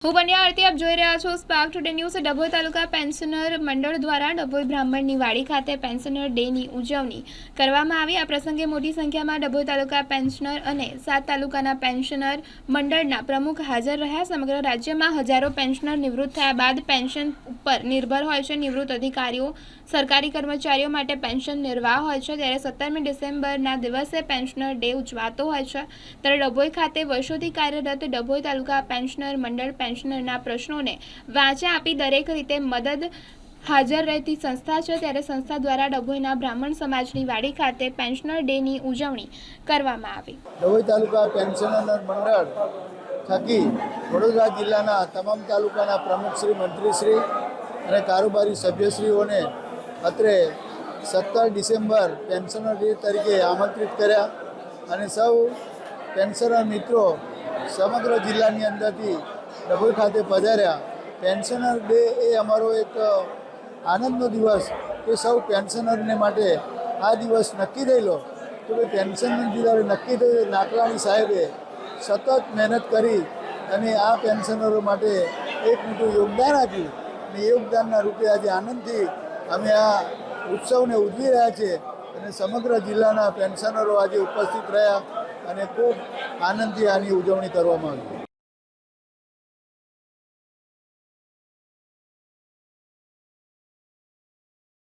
હું બન્યા આરતી આપ જોઈ રહ્યા છો સ્પાર્ક ટુડે ન્યૂઝ। ડભોઈ તાલુકા પેન્શનર મંડળ દ્વારા ડભોઈ બ્રાહ્મણની વાડી ખાતે પેન્શનર ડેની ઉજવણી કરવામાં આવી। આ પ્રસંગે મોટી સંખ્યામાં ડભોઈ તાલુકા પેન્શનર અને 7 તાલુકાના પેન્શનર મંડળના પ્રમુખ હાજર રહ્યા। સમગ્ર રાજ્યમાં હજારો પેન્શનર નિવૃત્ત થયા બાદ પેન્શન ઉપર નિર્ભર હોય છે। નિવૃત્ત અધિકારીઓ સરકારી કર્મચારીઓ માટે પેન્શન નિર્વાહ હોય છે, ત્યારે 17મી ડિસેમ્બરના દિવસે પેન્શનર ડે ઉજવાતો હોય છે। ત્યારે ડભોઈ ખાતે વર્ષોથી કાર્યરત ડભોઈ તાલુકા પેન્શનર મંડળ પેન્શનરના પ્રશ્નોને વાચા આપી દરેક રીતે મદદ હાજર રહેતી સંસ્થા છે। ત્યારે સંસ્થા દ્વારા ડભોઈના બ્રાહ્મણ સમાજની વાડી ખાતે પેન્શનર ડેની ઉજવણી કરવામાં આવી। ડભોઈ તાલુકા પેન્શનર મંડળ થકી વડોદરા જિલ્લાના તમામ તાલુકાના પ્રમુખશ્રી, મંત્રીશ્રી અને કારોબારી સભ્યશ્રીઓને અત્રે 17 ડિસેમ્બર પેન્શનર ડે તરીકે આમંત્રિત કર્યા અને સૌ પેન્શનર મિત્રો સમગ્ર જિલ્લાની અંદરથી ડભોઈ ખાતે પધાર્યા। પેન્શનર ડે એ અમારો એક આનંદનો દિવસ કે સૌ પેન્શનરને માટે આ દિવસ નક્કી થયેલો। તો કે પેન્શનર જ્યારે નક્કી થયું, નાકરાણી સાહેબે સતત મહેનત કરી અને આ પેન્શનરો માટે એક મોટું યોગદાન આપ્યું અને યોગદાનના રૂપે આજે આનંદથી અમે આ ઉત્સવને ઉજવી રહ્યા છીએ અને સમગ્ર જિલ્લાના પેન્શનરો આજે ઉપસ્થિત રહ્યા અને ખૂબ આનંદથી આની ઉજવણી કરવામાં આવી।